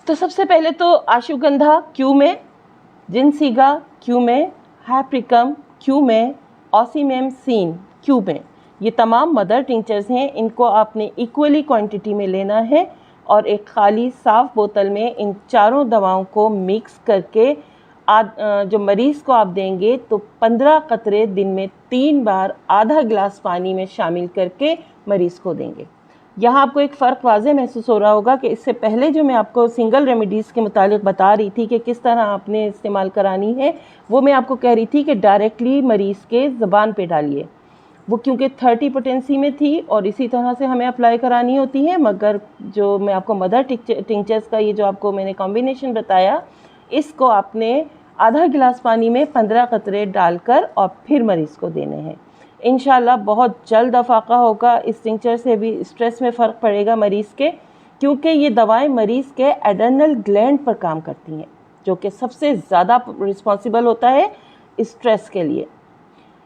तो सबसे पहले तो अश्वगंधा क्यू में, जिनसीगा क्यू में, हैप्रिकम क्यू में, ऑसीमेम सीन क्यू में, ये तमाम मदर टिंचर्स हैं। इनको आपने इक्वली क्वांटिटी में लेना है और एक खाली साफ़ बोतल में इन चारों दवाओं को मिक्स करके जो मरीज़ को आप देंगे तो 15 कतरे दिन में 3 बार आधा गिलास पानी में शामिल करके मरीज़ को देंगे। यहाँ आपको एक फ़र्क वाज़े महसूस हो रहा होगा कि इससे पहले जो मैं आपको सिंगल रेमेडीज़ के मुतालिक बता रही थी कि किस तरह आपने इस्तेमाल करानी है, वो मैं आपको कह रही थी कि डायरेक्टली मरीज़ के ज़बान पे डालिए। वो क्योंकि 30 पोटेंसी में थी और इसी तरह से हमें अप्लाई करानी होती है, मगर जो मैं आपको मदर टिंचर्स का ये जो आपको मैंने कॉम्बिनेशन बताया, इसको आपने आधा गिलास पानी में 15 कतरे डालकर और फिर मरीज़ को देने हैं। इंशाल्लाह बहुत जल्द अफाका होगा। इस टिंचर से भी स्ट्रेस में फ़र्क पड़ेगा मरीज़ के, क्योंकि ये दवाएं मरीज़ के एड्रेनल ग्लैंड पर काम करती हैं, जो कि सबसे ज़्यादा रिस्पॉन्सिबल होता है स्ट्रेस के लिए।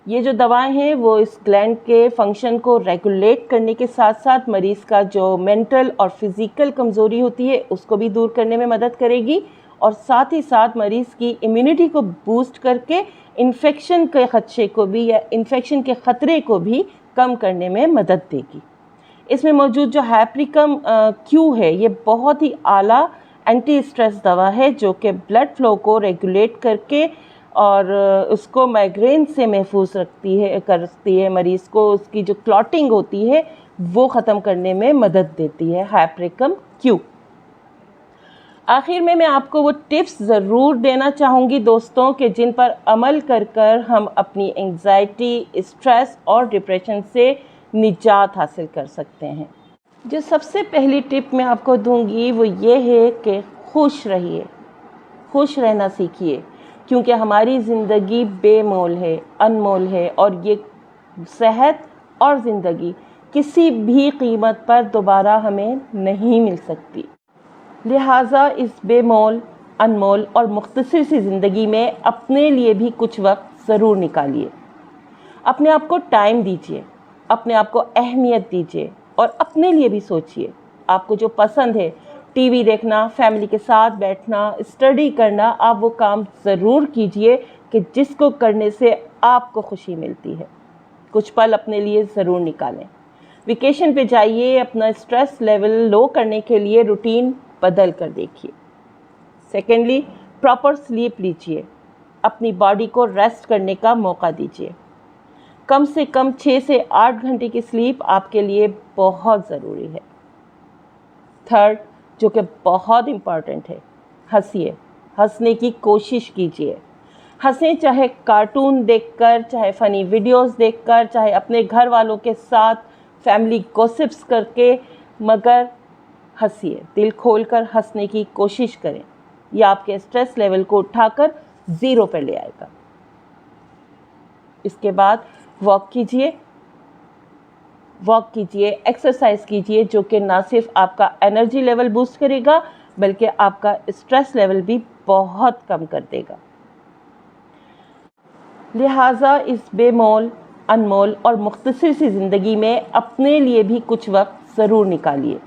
ये जो दवाएं हैं वो इस ग्लैंड के फंक्शन को रेगुलेट करने के साथ साथ मरीज़ का जो मेंटल और फिज़िकल कमज़ोरी होती है उसको भी दूर करने में मदद करेगी, और साथ ही साथ मरीज़ की इम्यूनिटी को बूस्ट करके इन्फेक्शन के खदशे को भी या इन्फेक्शन के ख़तरे को भी कम करने में मदद देगी। इसमें मौजूद जो हैप्रिकम क्यू है, ये बहुत ही आला एंटी स्ट्रेस दवा है जो कि ब्लड फ्लो को रेगुलेट करके और उसको माइग्रेन से महफूज करती है मरीज़ को, उसकी जो क्लॉटिंग होती है वो ख़त्म करने में मदद देती है हैप्रिकम क्यू। आखिर में मैं आपको वो टिप्स ज़रूर देना चाहूँगी दोस्तों कि जिन पर अमल कर हम अपनी एंग्जाइटी, स्ट्रेस और डिप्रेशन से निजात हासिल कर सकते हैं। जो सबसे पहली टिप मैं आपको दूँगी वो ये है कि खुश रहिए, खुश रहना सीखिए, क्योंकि हमारी ज़िंदगी बेमोल है, अनमोल है, और ये सेहत और ज़िंदगी किसी भी कीमत पर दोबारा हमें नहीं मिल सकती। लिहाजा इस बेमोल, अनमोल और मुख्तसर सी ज़िंदगी में अपने लिए भी कुछ वक्त ज़रूर निकालिए। अपने आप को टाइम दीजिए, अपने आप को अहमियत दीजिए और अपने लिए भी सोचिए। आपको जो पसंद है, टीवी देखना, फैमिली के साथ बैठना, स्टडी करना, आप वो काम ज़रूर कीजिए कि जिसको करने से आपको खुशी मिलती है। कुछ पल अपने लिए ज़रूर निकालें। वेकेशन पे जाइए, अपना स्ट्रेस लेवल लो करने के लिए रूटीन बदल कर देखिए। सेकेंडली, प्रॉपर स्लीप लीजिए, अपनी बॉडी को रेस्ट करने का मौका दीजिए। कम से कम 6 से 8 घंटे की स्लीप आपके लिए बहुत ज़रूरी है। थर्ड, जो कि बहुत इम्पॉर्टेंट है, हंसिए, हंसने की कोशिश कीजिए। हंसें, चाहे कार्टून देखकर, चाहे फ़नी वीडियोस देखकर, चाहे अपने घर वालों के साथ फैमिली गॉसिप्स करके, मगर हंसिए, दिल खोलकर हंसने की कोशिश करें। ये आपके स्ट्रेस लेवल को उठाकर 0 पर ले आएगा। इसके बाद वॉक कीजिए, एक्सरसाइज कीजिए, जो कि ना सिर्फ आपका एनर्जी लेवल बूस्ट करेगा बल्कि आपका स्ट्रेस लेवल भी बहुत कम कर देगा। लिहाजा इस बेमोल, अनमोल और मुख्तसर सी ज़िंदगी में अपने लिए भी कुछ वक्त ज़रूर निकालिए।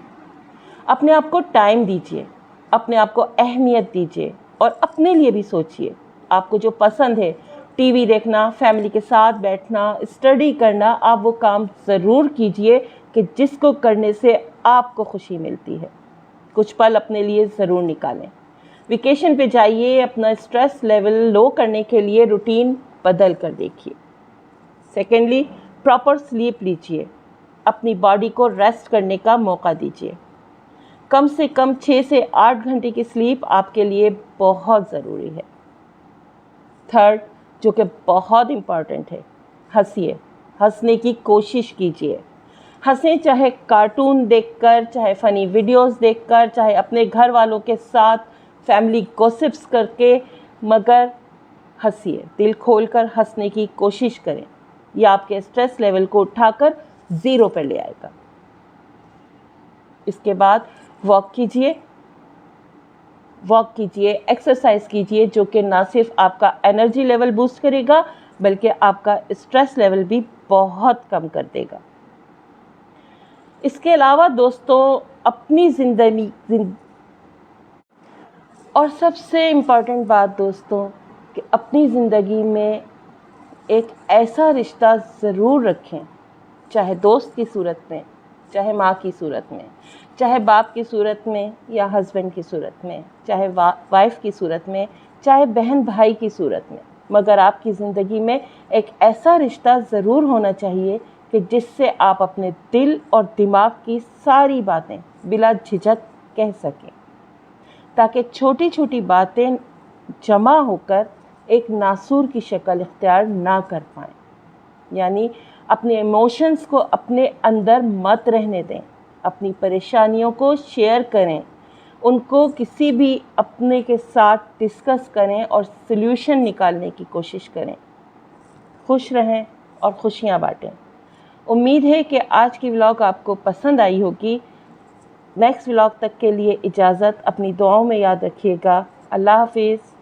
अपने आप को टाइम दीजिए, अपने आप को अहमियत दीजिए और अपने लिए भी सोचिए। आपको जो पसंद है, टीवी देखना, फैमिली के साथ बैठना, स्टडी करना, आप वो काम ज़रूर कीजिए कि जिसको करने से आपको खुशी मिलती है। कुछ पल अपने लिए ज़रूर निकालें। वेकेशन पे जाइए, अपना स्ट्रेस लेवल लो करने के लिए रूटीन बदल कर देखिए। सेकेंडली, प्रॉपर स्लीप लीजिए, अपनी बॉडी को रेस्ट करने का मौका दीजिए। कम से कम 6 से 8 घंटे की स्लीप आपके लिए बहुत ज़रूरी है। थर्ड, जो कि बहुत इम्पॉर्टेंट है, हंसिए, हंसने की कोशिश कीजिए। हंसें, चाहे कार्टून देखकर, चाहे फ़नी वीडियोस देखकर, चाहे अपने घर वालों के साथ फैमिली गॉसिप्स करके, मगर हंसिए, दिल खोलकर हंसने की कोशिश करें। ये आपके स्ट्रेस लेवल को उठाकर 0 पर ले आएगा। इसके बाद वॉक कीजिए, एक्सरसाइज कीजिए, जो कि ना सिर्फ आपका एनर्जी लेवल बूस्ट करेगा बल्कि आपका स्ट्रेस लेवल भी बहुत कम कर देगा। इसके अलावा दोस्तों, अपनी اور سب سے امپورٹنٹ بات دوستوں کہ اپنی زندگی میں ایک ایسا رشتہ ضرور رکھیں، چاہے دوست کی صورت میں، چاہے ماں کی صورت میں، چاہے باپ کی صورت میں یا ہسبینڈ کی صورت میں، چاہے وائف کی صورت میں، چاہے بہن بھائی کی صورت میں، مگر آپ کی زندگی میں ایک ایسا رشتہ ضرور ہونا چاہیے کہ جس سے آپ اپنے دل اور دماغ کی ساری باتیں بلا جھجک کہہ سکیں، تاکہ چھوٹی چھوٹی باتیں جمع ہو کر ایک ناسور کی شکل اختیار نہ کر پائیں۔ یعنی اپنے ایموشنز کو اپنے اندر مت رہنے دیں، اپنی پریشانیوں کو شیئر کریں، ان کو کسی بھی اپنے کے ساتھ ڈسکس کریں اور سلیوشن نکالنے کی کوشش کریں۔ خوش رہیں اور خوشیاں بانٹیں۔ امید ہے کہ آج کی ولاگ آپ کو پسند آئی ہوگی۔ نیکسٹ ولاگ تک کے لیے اجازت، اپنی دعاؤں میں یاد رکھیے گا۔ اللہ حافظ۔